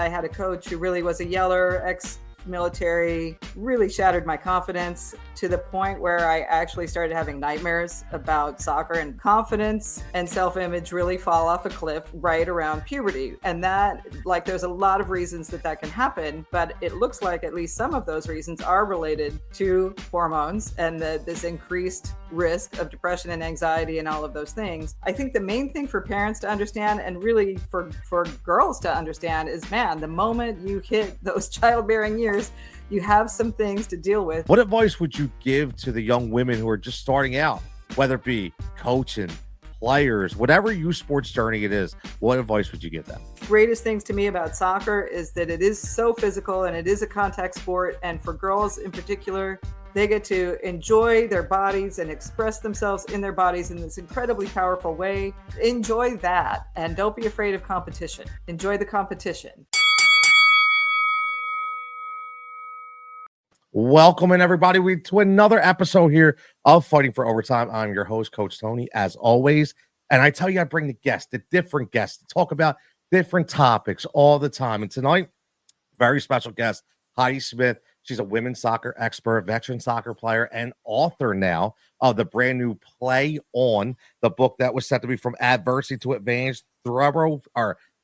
I had a coach who really was a yeller, ex-military, really shattered my confidence to the point where I actually started having nightmares about soccer, and confidence and self-image really fall off a cliff right around puberty. And that, like, there's a lot of reasons that can happen, but it looks like at least some of those reasons are related to hormones and this increased risk of depression and anxiety and all of those things. I think the main thing for parents to understand, and really for girls to understand, is, man, the moment you hit those childbearing years, you have some things to deal with. What advice would you give to the young women who are just starting out, whether it be coaching, players, whatever youth sports journey it is? What advice would you give them? Greatest things to me about soccer is that it is so physical and it is a contact sport. And for girls in particular, they get to enjoy their bodies and express themselves in their bodies in this incredibly powerful way. Enjoy that, and don't be afraid of competition. Enjoy the competition. Welcome in, everybody, to another episode here of Fighting for Overtime. I'm your host, Coach Tony, as always. And I tell you, I bring the different guests to talk about different topics all the time. And tonight, very special guest, Heidi Smith. She's a women's soccer expert, veteran soccer player, and author now of the brand new Play On, the book that was set to be From Adversity to Advantage through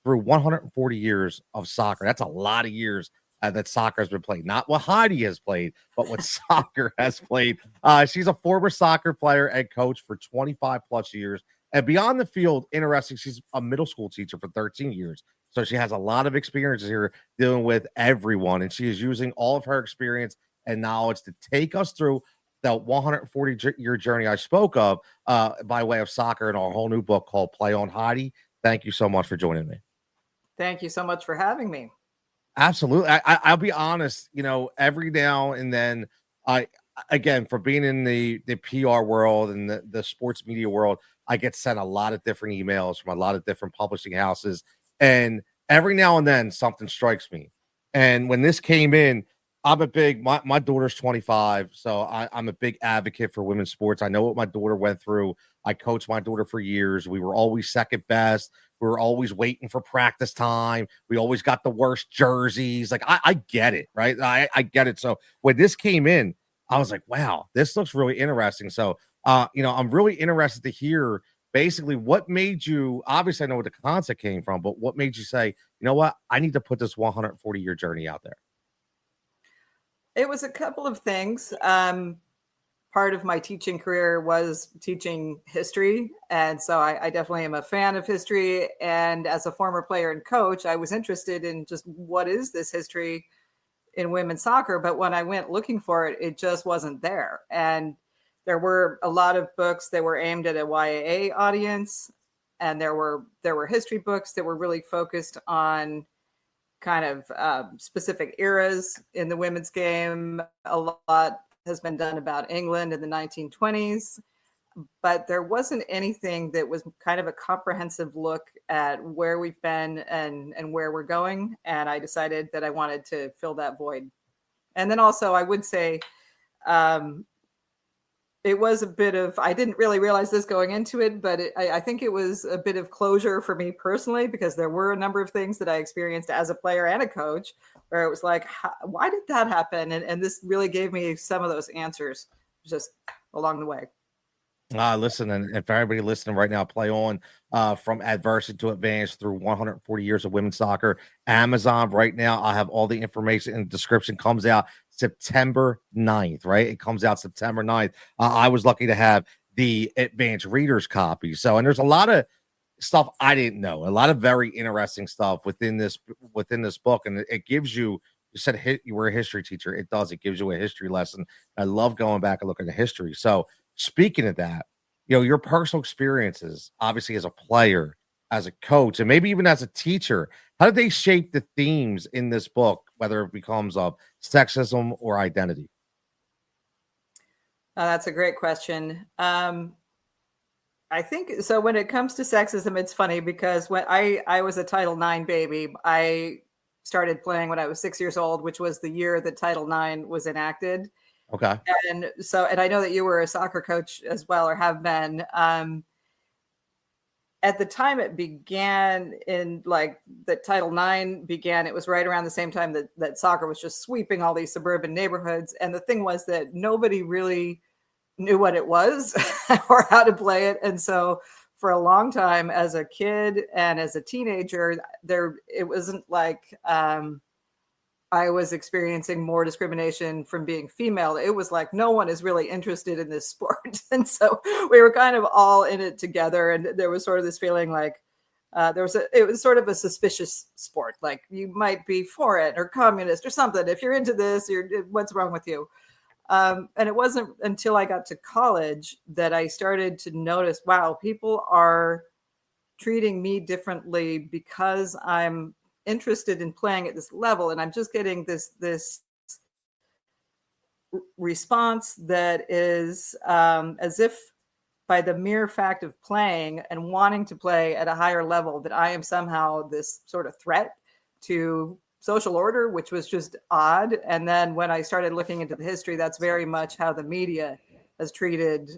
140 years of soccer. That's a lot of years that soccer has been played. Not what Heidi has played, but what soccer has played. She's a former soccer player and coach for 25 plus years. And beyond the field, interesting, she's a middle school teacher for 13 years. So she has a lot of experiences here dealing with everyone, and she is using all of her experience and knowledge to take us through the 140-year journey I spoke of by way of soccer in our whole new book called Play On. Heidi, thank you so much for joining me. Thank you so much for having me. Absolutely. I'll be honest, every now and then, for being in the PR world and the sports media world, I get sent a lot of different emails from a lot of different publishing houses. And every now and then something strikes me. And when this came in, I'm my daughter's 25. So I'm a big advocate for women's sports. I know what my daughter went through. I coached my daughter for years. We were always second best. We were always waiting for practice time. We always got the worst jerseys. Like, I get it, right? I get it. So when this came in, I was like, wow, this looks really interesting. So, I'm really interested to hear basically what made you, obviously I know where the concept came from, but what made you say, you know what, I need to put this 140-year journey out there? It was a couple of things. Part of my teaching career was teaching history. And so I definitely am a fan of history. And as a former player and coach, I was interested in just what is this history in women's soccer. But when I went looking for it, it just wasn't there. And there were a lot of books that were aimed at a YAA audience. And there were history books that were really focused on kind of specific eras in the women's game. A lot has been done about England in the 1920s, but there wasn't anything that was kind of a comprehensive look at where we've been and where we're going. And I decided that I wanted to fill that void. And then also I would say it was a bit of, I didn't really realize this going into it, but I think it was a bit of closure for me personally, because there were a number of things that I experienced as a player and a coach where it was like, why did that happen? And this really gave me some of those answers just along the way. Listen, and for everybody listening right now, Play On, From Adversity to Advantage through 140 years of women's soccer. Amazon right now. I have all the information in the description. Comes out September 9th, right? It comes out September 9th. I was lucky to have the advanced reader's copy. So, and there's a lot of stuff I didn't know, a lot of very interesting stuff within this book. And it gives you said you were a history teacher. It does. It gives you a history lesson. I love going back and looking at history. So, speaking of that, your personal experiences, obviously as a player, as a coach, and maybe even as a teacher, how did they shape the themes in this book, whether it becomes of sexism or identity? That's a great question. I think so. When it comes to sexism, it's funny because when I was a Title IX baby, I started playing when I was 6 years old, which was the year that Title IX was enacted. Okay. And so, and I know that you were a soccer coach as well, or have been. And at the time it began in like that Title IX began, it was right around the same time that soccer was just sweeping all these suburban neighborhoods. And the thing was that nobody really knew what it was or how to play it. And so for a long time as a kid and as a teenager, it wasn't like I was experiencing more discrimination from being female. It was like no one is really interested in this sport. And so we were kind of all in it together. And there was sort of this feeling like it was sort of a suspicious sport. Like you might be for it or communist or something. If you're into this, what's wrong with you? And it wasn't until I got to college that I started to notice, wow, people are treating me differently because I'm interested in playing at this level, and I'm just getting this response that is as if by the mere fact of playing and wanting to play at a higher level that I am somehow this sort of threat to social order, which was just odd. And then when I started looking into the history, that's very much how the media has treated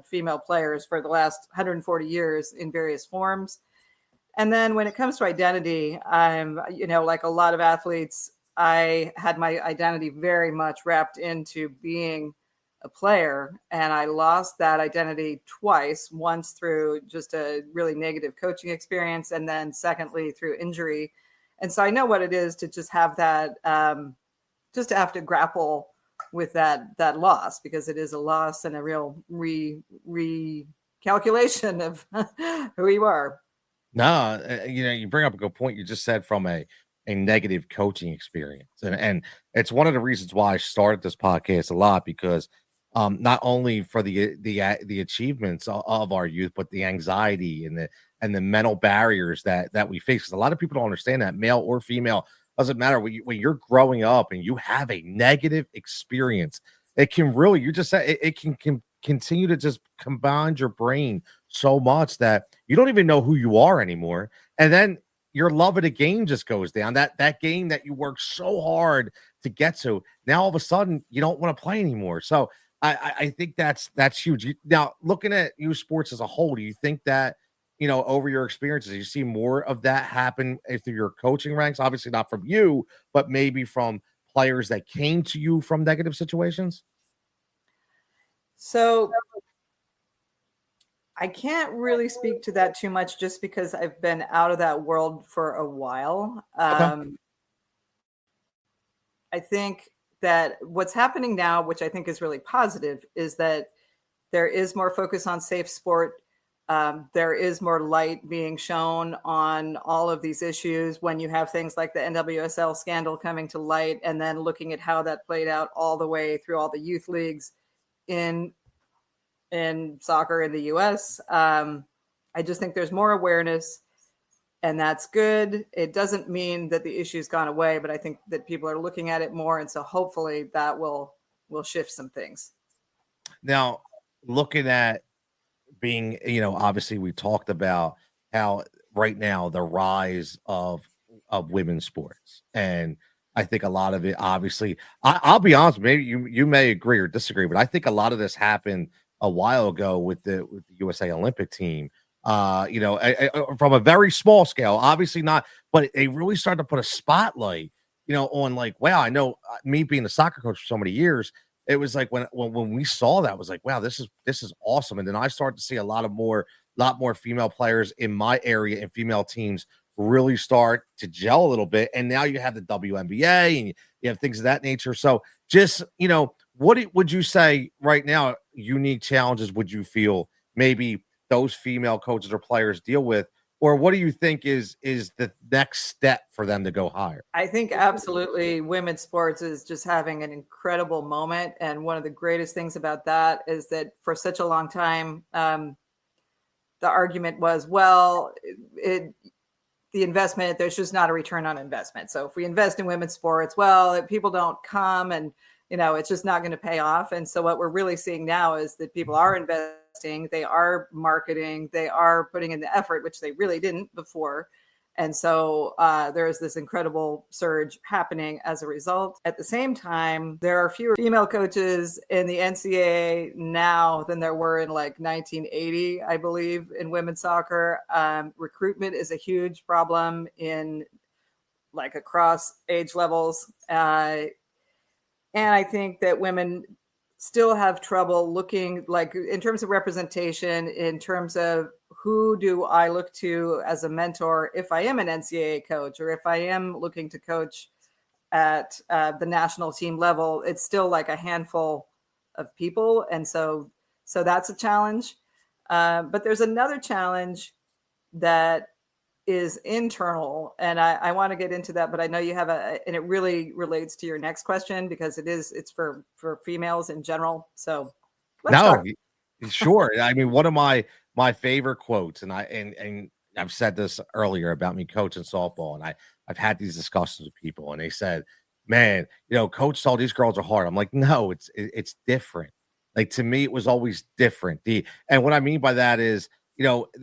female players for the last 140 years in various forms. And then when it comes to identity, I'm, like a lot of athletes, I had my identity very much wrapped into being a player. And I lost that identity twice, once through just a really negative coaching experience, and then secondly through injury. And so I know what it is to just have that, just to have to grapple with that loss, because it is a loss and a real recalculation of who you are. No, you bring up a good point. You just said from a negative coaching experience, and it's one of the reasons why I started this podcast a lot, because not only for the achievements of our youth, but the anxiety and the mental barriers that we face. Because a lot of people don't understand that, male or female, doesn't matter. When you're growing up and you have a negative experience, it can really, you just said it can continue to just combine your brain so much that you don't even know who you are anymore. And then your love of the game just goes down. That game that you work so hard to get to, now all of a sudden you don't want to play anymore. So I think that's huge. Now, looking at youth sports as a whole, do you think that, over your experiences, you see more of that happen through your coaching ranks? Obviously not from you, but maybe from players that came to you from negative situations? So I can't really speak to that too much, just because I've been out of that world for a while. Okay. I think that what's happening now, which I think is really positive, is that there is more focus on safe sport. There is more light being shown on all of these issues when you have things like the NWSL scandal coming to light, and then looking at how that played out all the way through all the youth leagues in soccer in the US. I just think there's more awareness, and that's good. It doesn't mean that the issue's gone away, but I think that people are looking at it more. And so hopefully that will shift some things. Now, looking at being, obviously we talked about how right now the rise of women's sports, and I think a lot of it, obviously, I'll be honest, maybe you may agree or disagree, but I think a lot of this happened a while ago with the USA Olympic team. From a very small scale, obviously not, but they really started to put a spotlight, on like, wow, I know me being a soccer coach for so many years, it was like when we saw that, it was like, wow, this is awesome. And then I started to see a lot more female players in my area, and female teams really start to gel a little bit. And now you have the WNBA and you have things of that nature. So just, what would you say right now, unique challenges would you feel maybe those female coaches or players deal with, or what do you think is the next step for them to go higher? I think absolutely women's sports is just having an incredible moment. And one of the greatest things about that is that for such a long time, the argument was, well, the investment, there's just not a return on investment. So if we invest in women's sports, well, people don't come, and it's just not going to pay off. And so what we're really seeing now is that people are investing, they are marketing, they are putting in the effort, which they really didn't before. And so there is this incredible surge happening as a result. At the same time, there are fewer female coaches in the NCAA now than there were in like 1980, I believe, in women's soccer. Recruitment is a huge problem in like across age levels. And I think that women still have trouble looking like in terms of representation, in terms of who do I look to as a mentor if I am an NCAA coach or if I am looking to coach at the national team level. It's still like a handful of people. And so that's a challenge. But there's another challenge that is internal, and I want to get into that, but I know you have and it really relates to your next question because it's for females in general. So let's talk. Sure. I mean, one of my favorite quotes, and I've said this earlier about me coaching softball, and I've had these discussions with people, and they said, "Man, coach told these girls are hard." I'm like, no, it's different. Like, to me, it was always different. And what I mean by that is,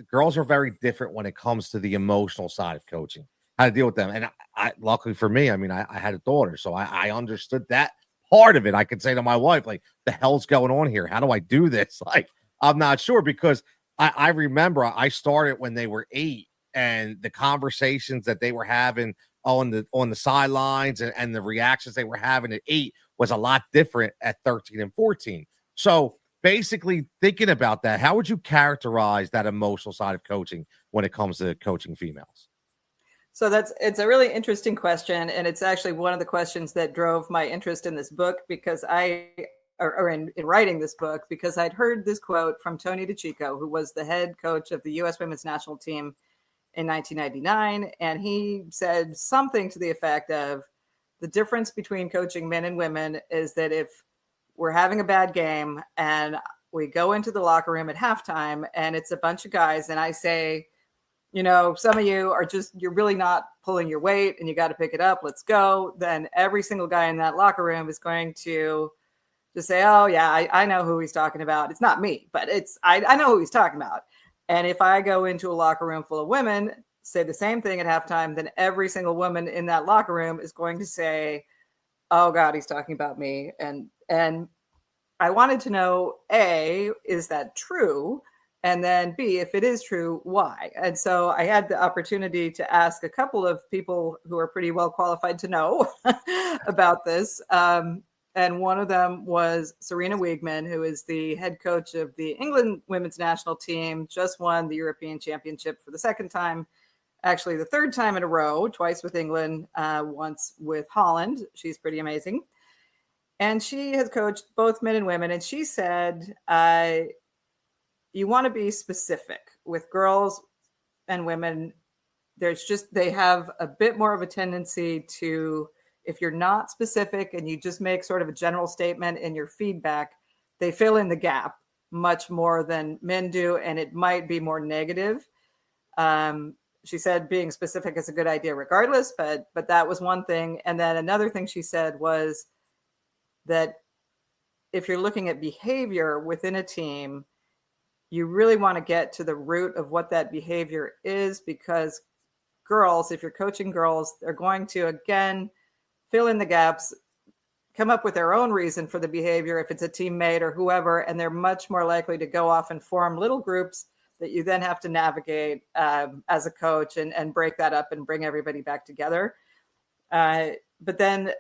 girls are very different when it comes to the emotional side of coaching, how to deal with them. And I luckily for me, I mean, I had a daughter, so I understood that part of it. I could say to my wife, like, the hell's going on here? How do I do this? Like, I'm not sure, because I remember I started when they were 8, and the conversations that they were having on the sidelines and the reactions they were having at 8 was a lot different at 13 and 14. So basically, thinking about that, how would you characterize that emotional side of coaching when it comes to coaching females? So it's a really interesting question. And it's actually one of the questions that drove my interest in this book, because in writing this book, because I'd heard this quote from Tony DiCicco, who was the head coach of the U.S. women's national team in 1999. And he said something to the effect of, the difference between coaching men and women is that if we're having a bad game and we go into the locker room at halftime and it's a bunch of guys, and I say, some of you are you're really not pulling your weight and you got to pick it up. Let's go. Then every single guy in that locker room is going to just say, oh yeah, I know who he's talking about. It's not me, but I know who he's talking about. And if I go into a locker room full of women, say the same thing at halftime, then every single woman in that locker room is going to say, oh God, he's talking about me. And I wanted to know, A, is that true? And then B, if it is true, why? And so I had the opportunity to ask a couple of people who are pretty well qualified to know about this. And one of them was Serena Wiegman, who is the head coach of the England women's national team, just won the European Championship for the second time, actually the third time in a row, twice with England, once with Holland. She's pretty amazing. And she has coached both men and women. And she said, you want to be specific with girls and women. They have a bit more of a tendency to, if you're not specific and you just make sort of a general statement in your feedback, they fill in the gap much more than men do. And it might be more negative. She said being specific is a good idea regardless, but that was one thing. And then another thing she said was that if you're looking at behavior within a team, you really want to get to the root of what that behavior is, because girls, if you're coaching girls, they're going to, again, fill in the gaps, come up with their own reason for the behavior if it's a teammate or whoever, and they're much more likely to go off and form little groups that you then have to navigate as a coach and break that up and bring everybody back together. But then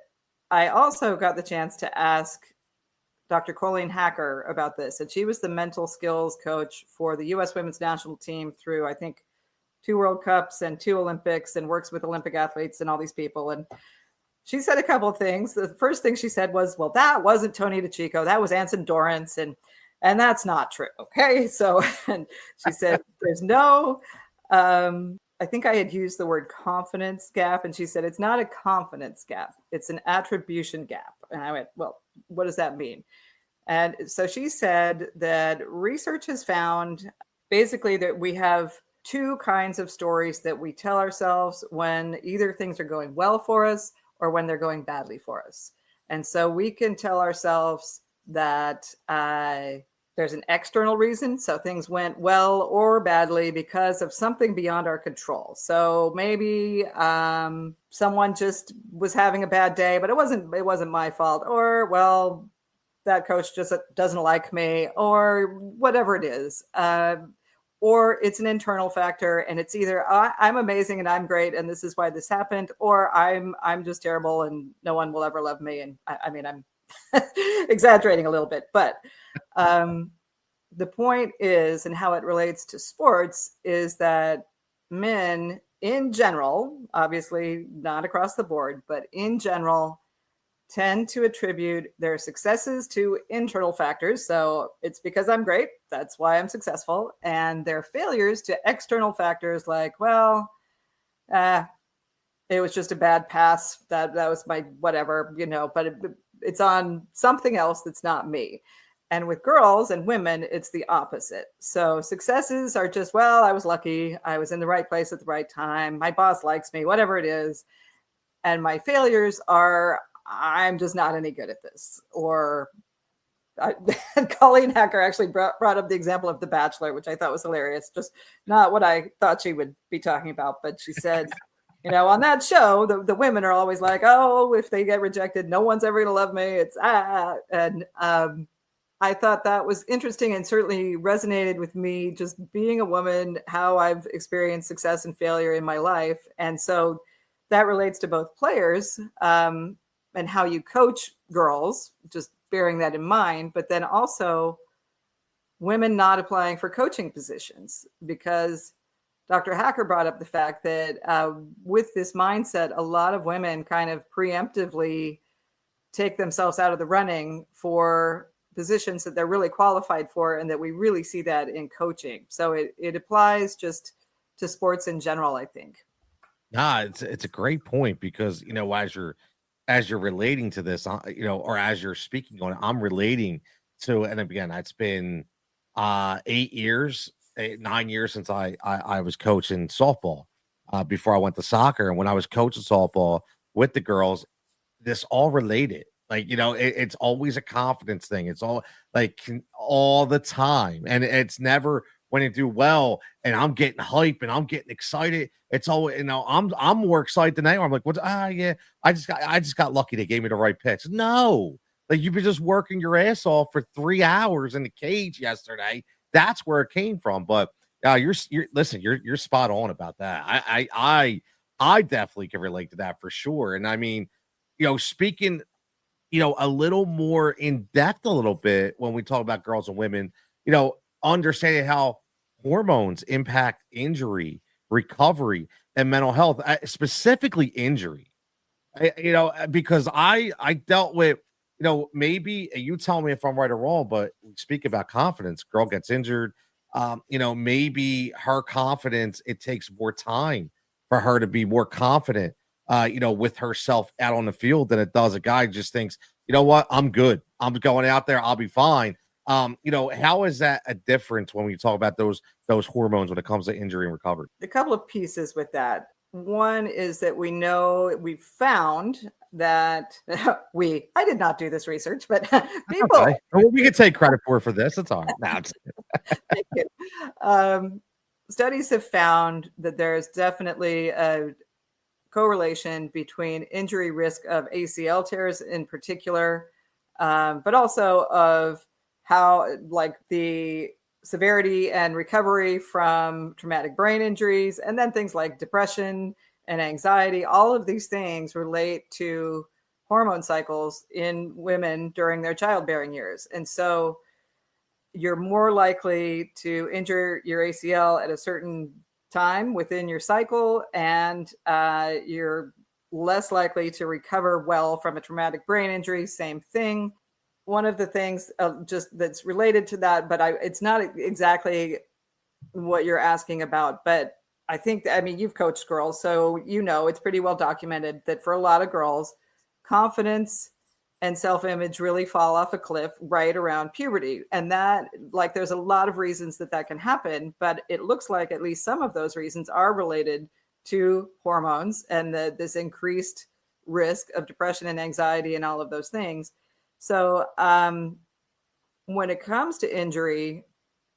I also got the chance to ask Dr. Colleen Hacker about this, and she was the mental skills coach for the U.S. women's national team through, I think, 2 World Cups and 2 Olympics, and works with Olympic athletes and all these people. And she said a couple of things. The first thing she said was, well, that wasn't Tony DiCicco. That was Anson Dorrance. And that's not true. Okay. So, and she said, there's no, I think I had used the word confidence gap. And she said, it's not a confidence gap. It's an attribution gap. And I went, well, what does that mean? And so she said that research has found basically that we have 2 kinds of stories that we tell ourselves when either things are going well for us or when they're going badly for us. And so we can tell ourselves that there's an external reason. So things went well or badly because of something beyond our control. So maybe someone just was having a bad day, but it wasn't my fault. Or, well, that coach just doesn't like me, or whatever it is. Or it's an internal factor, and it's either I'm amazing and I'm great and this is why this happened, or I'm just terrible and no one will ever love me. And I mean, I'm exaggerating a little bit, but the point is, and how it relates to sports, is that men in general, obviously not across the board, but in general, tend to attribute their successes to internal factors. So it's because I'm great, that's why I'm successful, and their failures to external factors like, well, it was just a bad pass. That was my whatever, but it's on something else that's not me. And with girls and women, it's the opposite. So successes are just, well, I was lucky. I was in the right place at the right time. My boss likes me, whatever it is. And my failures are, I'm just not any good at this. Or Colleen Hacker actually brought up the example of The Bachelor, which I thought was hilarious. Just not what I thought she would be talking about. But she said, on that show, the women are always like, oh, if they get rejected, no one's ever going to love me. It's And I thought that was interesting and certainly resonated with me, just being a woman, how I've experienced success and failure in my life. And so that relates to both players and how you coach girls, just bearing that in mind, but then also women not applying for coaching positions, because Dr. Hacker brought up the fact that with this mindset, a lot of women kind of preemptively take themselves out of the running for positions that they're really qualified for, and that we really see that in coaching. So it applies just to sports in general, I think. It's a great point, because as you're relating to this, or as you're speaking on it, I'm relating to, and again, it's been 9 years since I was coaching softball before I went to soccer. And when I was coaching softball with the girls, this all related. Like, it's always a confidence thing. It's all all the time. And it's never when they do well and I'm getting hype and I'm getting excited. It's always, I'm more excited than they are. I'm like, what? Yeah, I just got lucky. They gave me the right pitch. No, like, you've been just working your ass off for 3 hours in the cage yesterday. That's where it came from. But you're spot on about that. I definitely can relate to that for sure. And I mean, speaking, a little more in depth, a little bit, when we talk about girls and women, understanding how hormones impact injury, recovery, and mental health, specifically injury. Because I dealt with, maybe you tell me if I'm right or wrong, but we speak about confidence. Girl gets injured. Maybe her confidence, it takes more time for her to be more confident, with herself out on the field than it does a guy who just thinks, you know what, I'm good. I'm going out there. I'll be fine. How is that a difference when we talk about those hormones when it comes to injury and recovery? A couple of pieces with that. One is that we've found that I did not do this research, but people. Okay. Well, we can take credit for this. It's all right. Thank you. Studies have found that there's definitely a correlation between injury risk of ACL tears in particular, but also of how, like, the severity and recovery from traumatic brain injuries, and then things like depression and anxiety. All of these things relate to hormone cycles in women during their childbearing years. And so you're more likely to injure your ACL at a certain time within your cycle, and you're less likely to recover well from a traumatic brain injury. Same thing. One of the things just that's related to that, but it's not exactly what you're asking about, but I think, you've coached girls, so it's pretty well documented that for a lot of girls, confidence and self-image really fall off a cliff right around puberty. And that, like, there's a lot of reasons that can happen, but it looks like at least some of those reasons are related to hormones and this increased risk of depression and anxiety and all of those things. So when it comes to injury,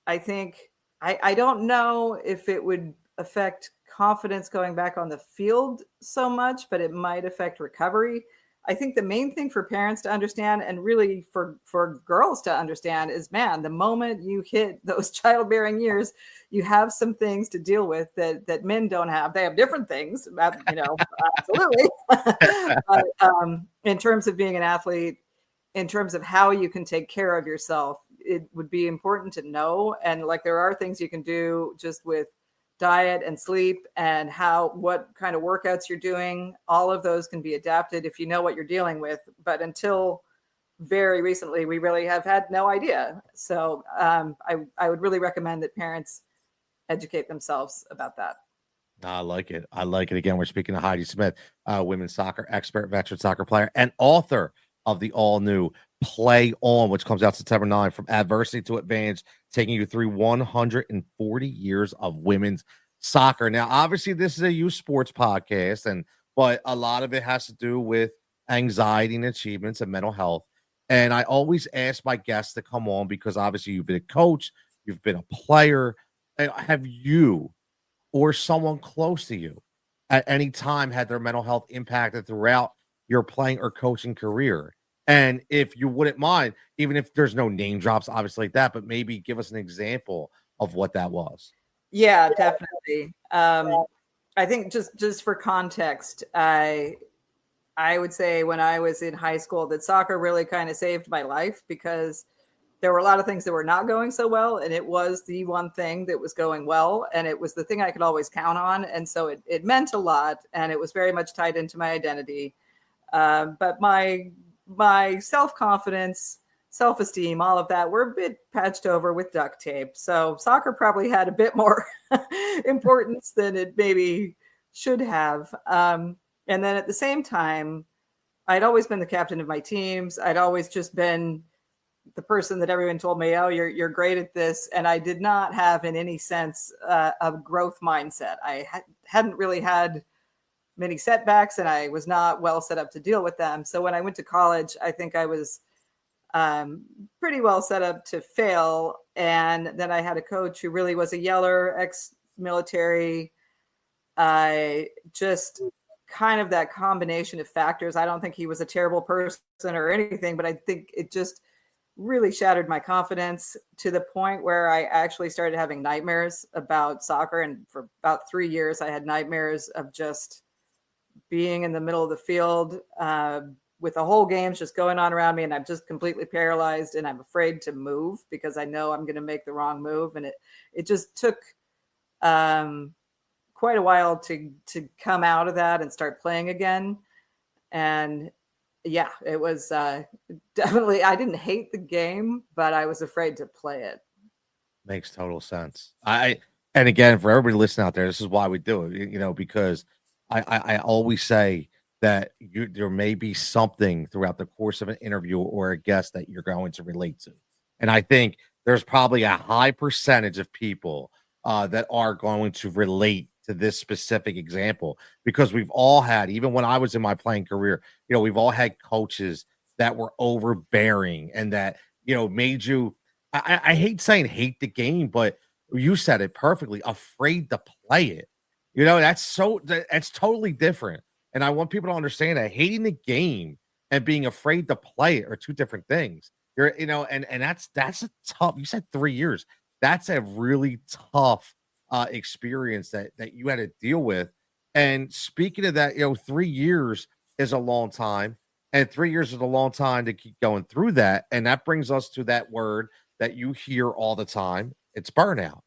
I think I don't know if it would affect confidence going back on the field so much, but it might affect recovery. I think the main thing for parents to understand, and really for girls to understand, is, man, the moment you hit those childbearing years, you have some things to deal with that men don't have. They have different things, absolutely. But in terms of being an athlete, in terms of how you can take care of yourself, it would be important to know. And like, there are things you can do just with diet and sleep and what kind of workouts you're doing. All of those can be adapted if you know what you're dealing with. But until very recently, we really have had no idea. So I would really recommend that parents educate themselves about that. I like it. I like it. Again, we're speaking to Heidi Smith, women's soccer expert, veteran soccer player, and author of the all new Play On, which comes out September 9th, From Adversity to Advantage, taking you through 140 years of women's soccer. Now, obviously, this is a youth sports podcast, but a lot of it has to do with anxiety and achievements and mental health. And I always ask my guests to come on because obviously you've been a coach, you've been a player. Have you or someone close to you at any time had their mental health impacted throughout your playing or coaching career? And if you wouldn't mind, even if there's no name drops, obviously like that, but maybe give us an example of what that was. Yeah, definitely. I think just for context, I would say when I was in high school that soccer really kind of saved my life, because there were a lot of things that were not going so well, and it was the one thing that was going well, and it was the thing I could always count on. And so it meant a lot, and it was very much tied into my identity. But my self-confidence, self-esteem, all of that were a bit patched over with duct tape. So soccer probably had a bit more importance than it maybe should have. And then at the same time, I'd always been the captain of my teams. I'd always just been the person that everyone told me, oh, you're great at this. And I did not have in any sense a growth mindset. I hadn't really had many setbacks, and I was not well set up to deal with them. So when I went to college, I think I was pretty well set up to fail. And then I had a coach who really was a yeller, ex-military, just kind of that combination of factors. I don't think he was a terrible person or anything, but I think it just really shattered my confidence to the point where I actually started having nightmares about soccer. And for about 3 years, I had nightmares of just being in the middle of the field with the whole games just going on around me, and I'm just completely paralyzed, and I'm afraid to move because I know I'm going to make the wrong move. And it just took quite a while to come out of that and start playing again. And yeah, it was definitely, I didn't hate the game, but I was afraid to play it. Makes total sense. And again, for everybody listening out there, this is why we do it, because I always say that there may be something throughout the course of an interview or a guest that you're going to relate to. And I think there's probably a high percentage of people that are going to relate to this specific example, because we've all had, even when I was in my playing career, we've all had coaches that were overbearing and that, made you, I hate saying hate the game, but you said it perfectly, afraid to play it. That's totally different. And I want people to understand that hating the game and being afraid to play it are two different things. And that's a tough, you said 3 years. That's a really tough experience that you had to deal with. And speaking of that, 3 years is a long time, and 3 years is a long time to keep going through that. And that brings us to that word that you hear all the time. It's burnout.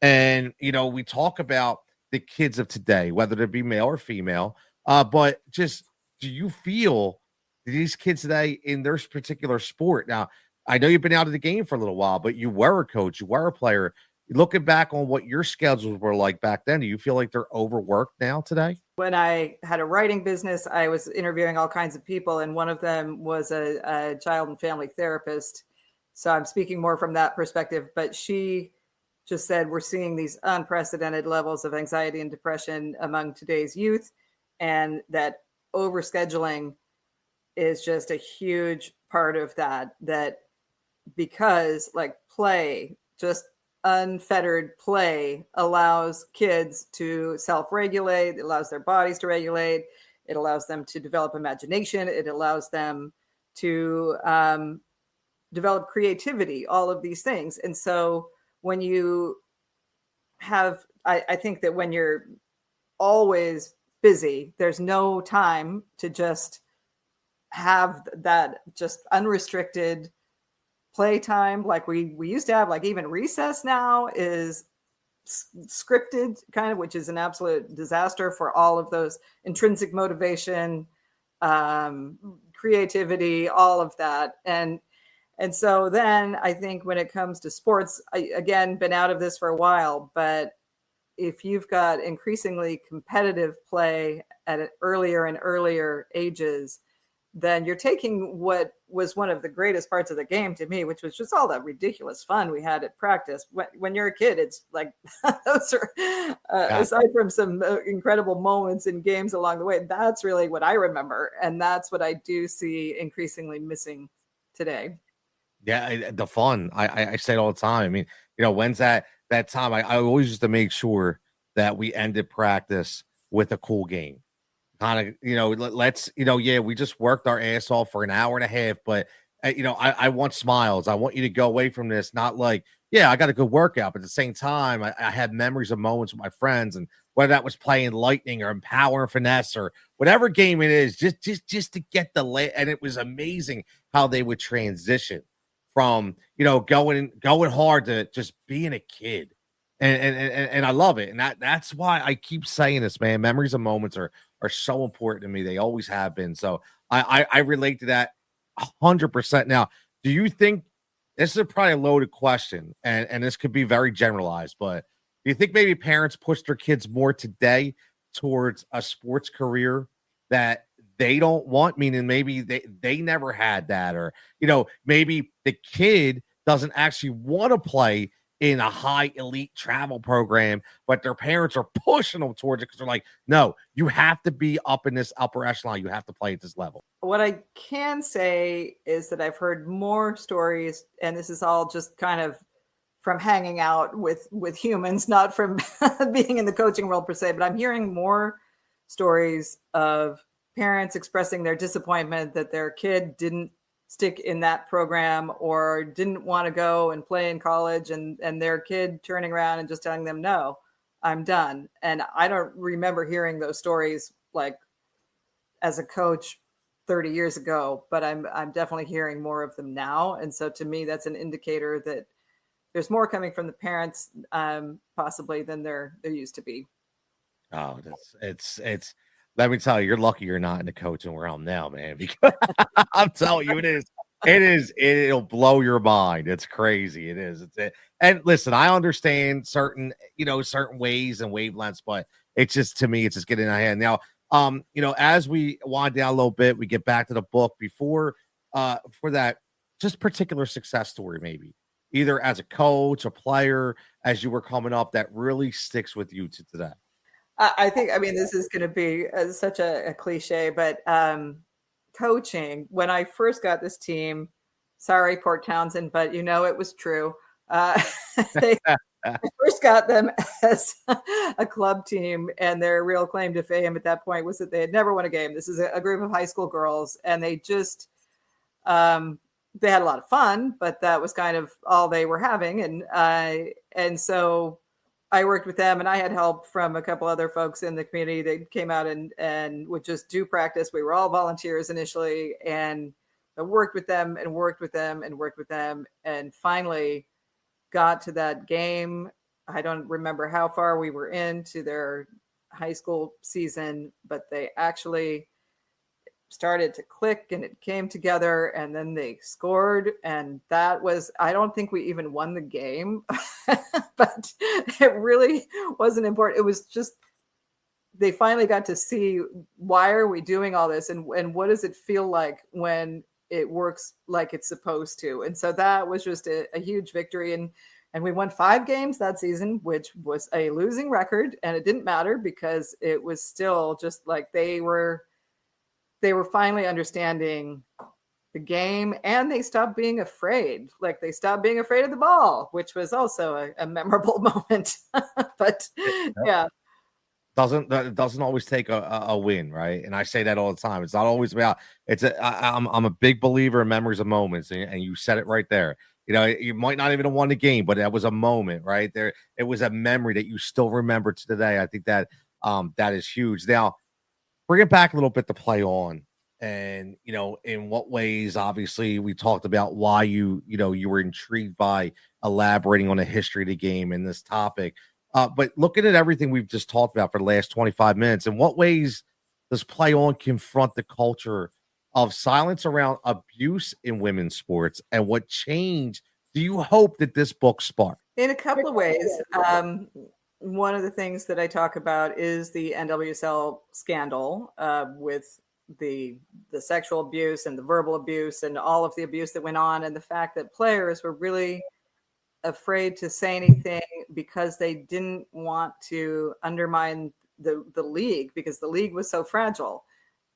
And we talk about the kids of today, whether they be male or female, but just, do you feel these kids today in their particular sport? Now, I know you've been out of the game for a little while, but you were a coach, you were a player. Looking back on what your schedules were like back then, do you feel like they're overworked now today? When I had a writing business, I was interviewing all kinds of people, and one of them was a child and family therapist. So I'm speaking more from that perspective, but she just said, we're seeing these unprecedented levels of anxiety and depression among today's youth, and that overscheduling is just a huge part of that because like play, just unfettered play, allows kids to self-regulate. It allows their bodies to regulate. It allows them to develop imagination. It allows them to develop creativity, all of these things. And so when you have, I think that when you're always busy, there's no time to just have that just unrestricted playtime like we used to have. Like even recess now is scripted kind of, which is an absolute disaster for all of those intrinsic motivation, creativity, all of that. And so then I think when it comes to sports, again, been out of this for a while, but if you've got increasingly competitive play at earlier and earlier ages, then you're taking what was one of the greatest parts of the game to me, which was just all that ridiculous fun we had at practice. When you're a kid, it's like those are, aside from some incredible moments in games along the way, that's really what I remember. And that's what I do see increasingly missing today. Yeah, the fun. I say it all the time. I mean, when's that time? I always used to make sure that we ended practice with a cool game. Kind of, let's, yeah, we just worked our ass off for an hour and a half, but I want smiles. I want you to go away from this, not like, yeah, I got a good workout, but at the same time, I had memories of moments with my friends, and whether that was playing Lightning or Empower and Finesse or whatever game it is, just to get and it was amazing how they would transition from going hard to just being a kid. And I love it. And that's why I keep saying this, man. Memories and moments are so important to me. They always have been. So I relate to that 100%. Now, do you think this is probably a loaded question, and this could be very generalized, but do you think maybe parents push their kids more today towards a sports career that they don't want, meaning maybe they never had that, or maybe the kid doesn't actually want to play in a high elite travel program, but their parents are pushing them towards it because they're like, no, you have to be up in this upper echelon. You have to play at this level. What I can say is that I've heard more stories, and this is all just kind of from hanging out with humans, not from being in the coaching world per se, but I'm hearing more stories of parents expressing their disappointment that their kid didn't stick in that program or didn't want to go and play in college, and their kid turning around and just telling them, no, I'm done. And I don't remember hearing those stories like as a coach 30 years ago, but I'm definitely hearing more of them now. And so to me, that's an indicator that there's more coming from the parents, possibly, than there used to be. Oh, it's let me tell you, you're lucky you're not in the coaching realm now, man, because I'm telling you, it'll blow your mind. It's crazy. It is. And listen, I understand certain ways and wavelengths, but it's just, to me, it's just getting in our hand. Now, as we wind down a little bit, we get back to the book for that just particular success story, maybe either as a coach, a player, as you were coming up, that really sticks with you to today. I think, I mean, this is going to be such a cliche, but coaching, when I first got this team, sorry, Port Townsend, but it was true. I first got them as a club team, and their real claim to fame at that point was that they had never won a game. This is a group of high school girls, and they just, they had a lot of fun, but that was kind of all they were having. And so I worked with them, and I had help from a couple other folks in the community. They came out and would just do practice. We were all volunteers initially, and I worked with them and worked with them and worked with them, and finally got to that game. I don't remember how far we were into their high school season, but they actually started to click and it came together, and then they scored, and that was, I don't think we even won the game, but it really wasn't important. It was just, they finally got to see, why are we doing all this, and what does it feel like when it works like it's supposed to. And so that was just a huge victory, and we won 5 games that season, which was a losing record, and it didn't matter because it was still just like they were finally understanding the game, and they stopped being afraid. Like they stopped being afraid of the ball, which was also a memorable moment. But yeah. It doesn't always take a win, right? And I say that all the time. It's not always about I'm a big believer in memories of moments, and you said it right there. You know, you might not even have won the game, but that was a moment right there. It was a memory that you still remember to today. I think that that is huge. Now, bring it back a little bit to play on. And in what ways, obviously, we talked about why you were intrigued by elaborating on the history of the game and this topic. But looking at everything we've just talked about for the last 25 minutes, in what ways does play on confront the culture of silence around abuse in women's sports? And what change do you hope that this book sparked? In a couple of ways. One of the things that I talk about is the NWSL scandal with the sexual abuse and the verbal abuse and all of the abuse that went on, and the fact that players were really afraid to say anything because they didn't want to undermine the league, because the league was so fragile.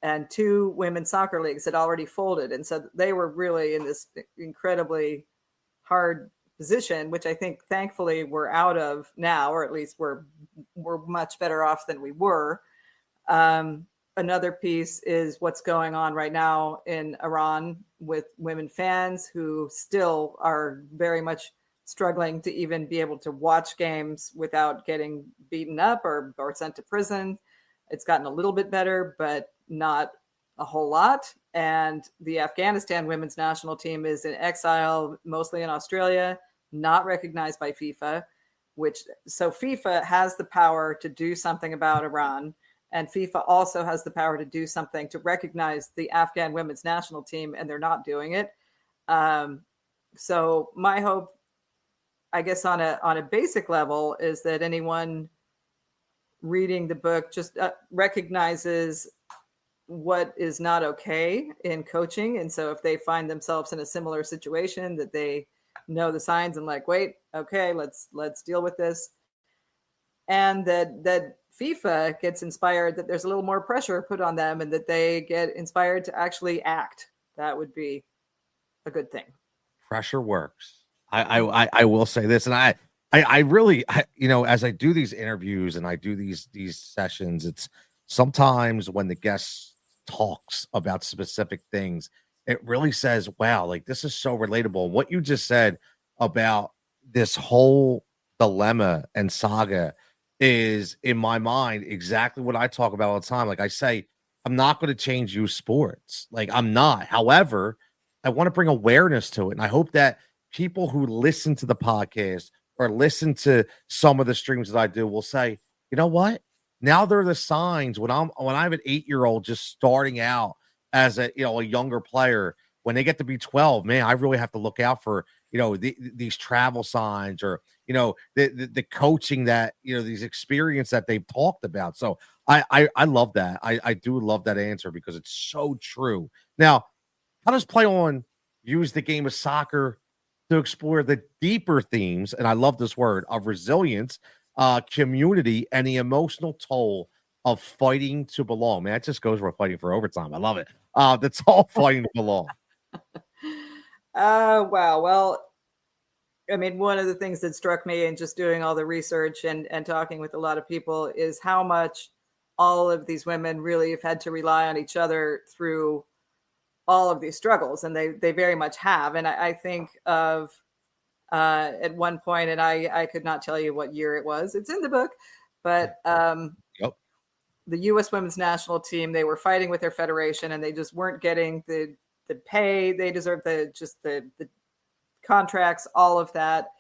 And 2 women's soccer leagues had already folded. And so they were really in this incredibly hard position, which I think thankfully we're out of now, or at least we're much better off than we were. Another piece is what's going on right now in Iran with women fans who still are very much struggling to even be able to watch games without getting beaten up or sent to prison. It's gotten a little bit better, but not a whole lot. And the Afghanistan women's national team is in exile, mostly in Australia, not recognized by FIFA, so FIFA has the power to do something about Iran. And FIFA also has the power to do something to recognize the Afghan women's national team, and they're not doing it. So my hope, I guess, on a basic level, is that anyone reading the book just recognizes what is not okay in coaching. And so if they find themselves in a similar situation, that they know the signs and like, wait, okay, let's deal with this. And that FIFA gets inspired, that there's a little more pressure put on them, and that they get inspired to actually act. That would be a good thing. Pressure works. I will say this, and I really, as I do these interviews and I do these sessions, it's sometimes when the guest talks about specific things, it really says, wow, like this is so relatable. What you just said about this whole dilemma and saga is, in my mind, exactly what I talk about all the time. Like I say, I'm not going to change youth sports. Like I'm not. However, I want to bring awareness to it. And I hope that people who listen to the podcast or listen to some of the streams that I do will say, you know what? Now there are the signs when I have an 8-year-old just starting out as a younger player. When they get to be 12, man, I really have to look out for these travel signs, or the coaching that these experience that they've talked about. So I love that. I do love that answer because it's so true. Now, how does play on use the game of soccer to explore the deeper themes, and I love this word, of resilience, community, and the emotional toll of fighting to belong? Man, that just goes for fighting for overtime. I love it. That's all fighting to belong. Wow. Well, I mean, one of the things that struck me in just doing all the research and talking with a lot of people is how much all of these women really have had to rely on each other through all of these struggles. And they very much have. And I think of at one point, and I could not tell you what year it was. It's in the book, but Yep. the U.S. women's national team, they were fighting with their federation, and they just weren't getting the pay they deserved, the contracts, all of that.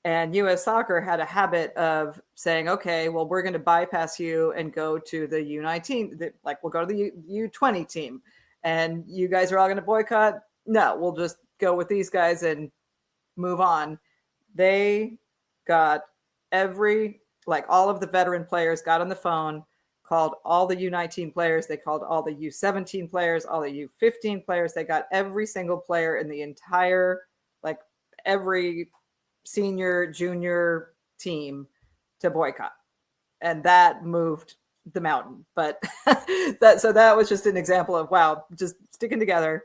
And U.S. Soccer had a habit of saying, okay, well, we're going to bypass you and go to the U19, like we'll go to the U20 team, and you guys are all going to boycott. No, we'll just go with these guys and move on. They got all of the veteran players got on the phone, called all the U19 players. They called all the U17 players, all the U15 players. They got every single player in the entire, like every senior, junior team to boycott. And that moved the mountain. But that was just an example of, wow, just sticking together.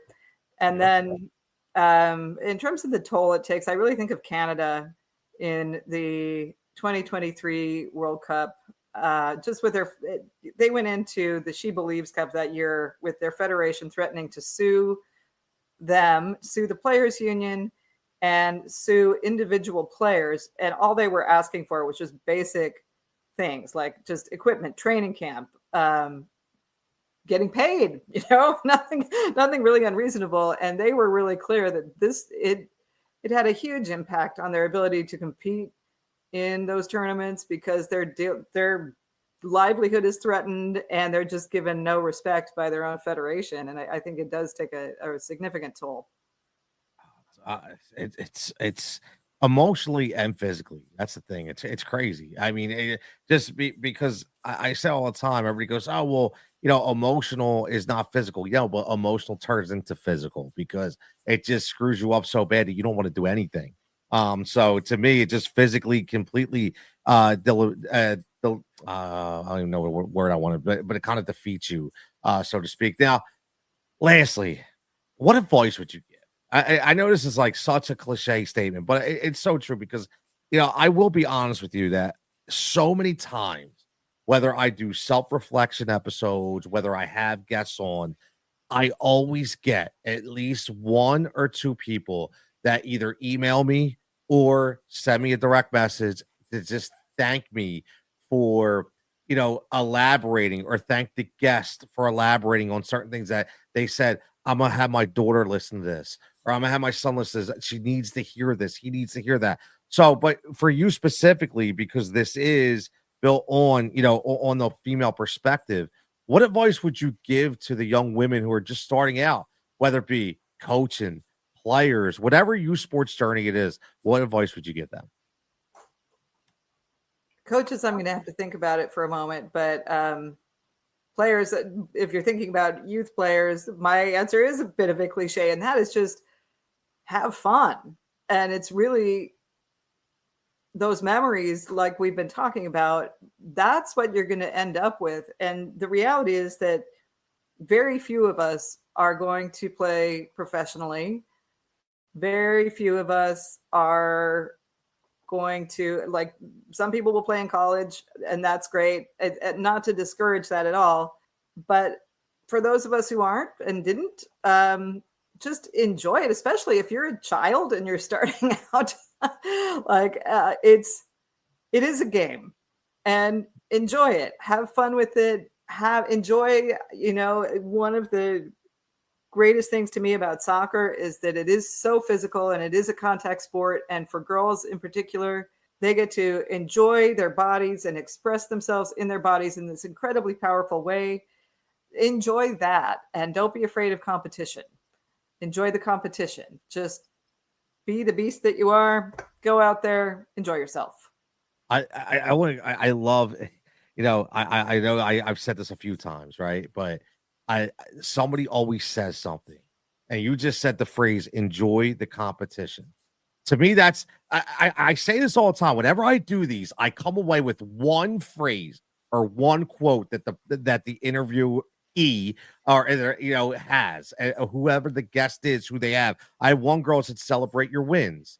And then in terms of the toll it takes, I really think of Canada in the 2023 World Cup. Just with they went into the She Believes Cup that year with their federation threatening to sue the players union, and sue individual players. And all they were asking for was just basic things like just equipment, training camp, getting paid, nothing really unreasonable. And they were really clear that it had a huge impact on their ability to compete in those tournaments, because their livelihood is threatened and they're just given no respect by their own federation. And I think it does take a significant toll. It's emotionally and physically. That's the thing. It's crazy. I mean, because I say all the time, everybody goes, "Oh, well, emotional is not physical." But emotional turns into physical because it just screws you up so bad that you don't want to do anything. So to me, it just physically completely I don't even know what word I wanted, but it kind of defeats you, so to speak. Now, lastly, what advice would you give? I know this is like such a cliche statement, but it's so true because I will be honest with you that so many times, whether I do self-reflection episodes, whether I have guests on, I always get at least one or two people that either email me or send me a direct message to just thank me for elaborating, or thank the guest for elaborating on certain things that they said. I'm gonna have my daughter listen to this, or I'm gonna have my son listen to this. She needs to hear this. He needs to hear that. So, but for you specifically, because this is built on, on the female perspective, what advice would you give to the young women who are just starting out, whether it be coaching, players, whatever youth sports journey it is? What advice would you give them? Coaches, I'm going to have to think about it for a moment, but players, if you're thinking about youth players, my answer is a bit of a cliche, and that is just have fun. And it's really those memories, like we've been talking about, that's what you're going to end up with. And the reality is that very few of us are going to play professionally. Very few of us are going to, like, some people will play in college, and that's great. Not to discourage that at all. But for those of us who aren't and didn't, just enjoy it, especially if you're a child and you're starting out. It is a game, and enjoy it. Have fun with it. Enjoy. One of the greatest things to me about soccer is that it is so physical, and it is a contact sport. And for girls in particular, they get to enjoy their bodies and express themselves in their bodies in this incredibly powerful way. Enjoy that, and don't be afraid of competition. Enjoy the competition. Just be the beast that you are. Go out there, enjoy yourself. I love, I know I've said this a few times, right? But somebody always says something, and you just said the phrase "enjoy the competition." To me, that's I say this all the time. Whenever I do these, I come away with one phrase or one quote that the interviewee has, whoever the guest is, who they have. I had one girl said, "Celebrate your wins."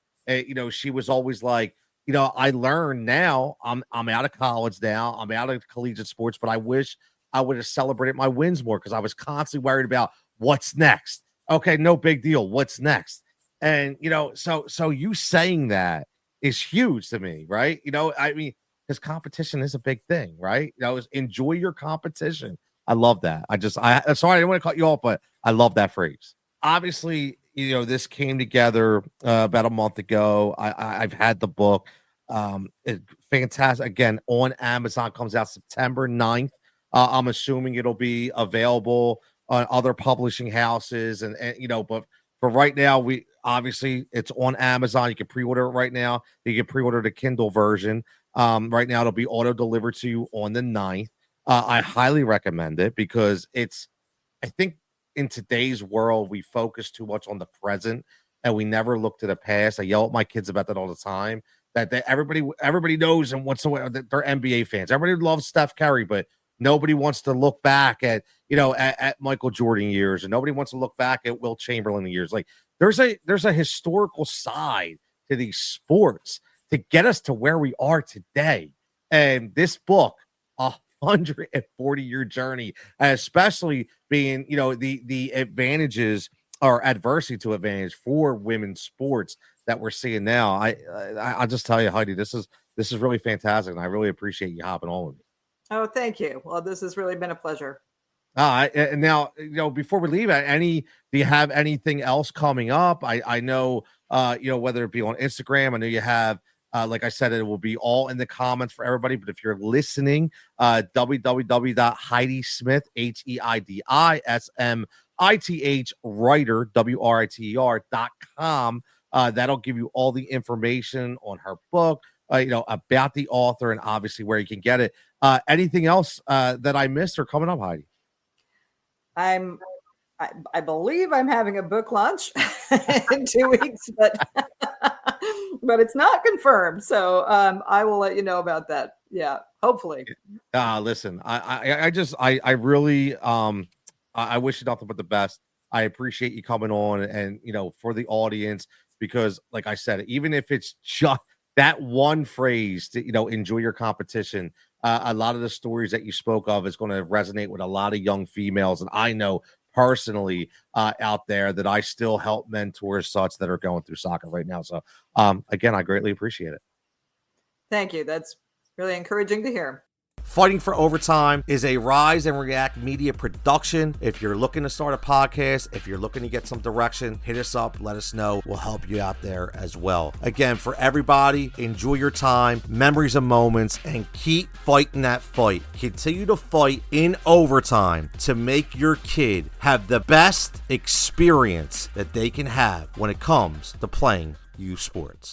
She was always like, I learned now. I'm out of college now. I'm out of collegiate sports, but I wish I would have celebrated my wins more, because I was constantly worried about what's next. Okay, no big deal. What's next? And so you saying that is huge to me, right? I mean, because competition is a big thing, right? Enjoy your competition. I love that. Sorry, I didn't want to cut you off, but I love that phrase. Obviously, this came together about a month ago. I've had the book. Fantastic. Again, on Amazon, comes out September 9th. I'm assuming it'll be available on other publishing houses, and but for right now, it's on Amazon. You can pre-order it right now. You can pre-order the Kindle version. Right now, it'll be auto delivered to you on the 9th. I highly recommend it, because I think in today's world, we focus too much on the present and we never look to the past. I yell at my kids about that all the time. That everybody knows and whatsoever that they're NBA fans. Everybody loves Steph Curry, but Nobody wants to look back at, at Michael Jordan years, and nobody wants to look back at Will Chamberlain years. Like there's a historical side to these sports to get us to where we are today. And this book, 140-year journey, especially being, the advantages or adversity to advantage for women's sports that we're seeing now. I'll just tell you, Heidi, this is really fantastic, and I really appreciate you hopping on with me. Oh, thank you. Well, this has really been a pleasure. And now, before we leave, do you have anything else coming up? I know, whether it be on Instagram, I know you have, like I said, it will be all in the comments for everybody. But if you're listening, www.heidismith, HEIDISMITH writer, WRITER.com. That'll give you all the information on her book, about the author, and obviously where you can get it. Anything else that I missed or coming up, Heidi? I believe I'm having a book launch in 2 weeks, but it's not confirmed. So I will let you know about that. Yeah, hopefully. Listen, I really I wish you nothing but the best. I appreciate you coming on, and for the audience, because like I said, even if it's just that one phrase to enjoy your competition, a lot of the stories that you spoke of is going to resonate with a lot of young females, and I know personally out there that I still help mentor such that are going through soccer right now. So again, I greatly appreciate it. Thank you. That's really encouraging to hear. Fighting for Overtime is a Rise and React media production. If you're looking to start a podcast, if you're looking to get some direction, hit us up, let us know. We'll help you out there as well. Again, for everybody, enjoy your time, memories and moments, and keep fighting that fight. Continue to fight in overtime to make your kid have the best experience that they can have when it comes to playing youth sports.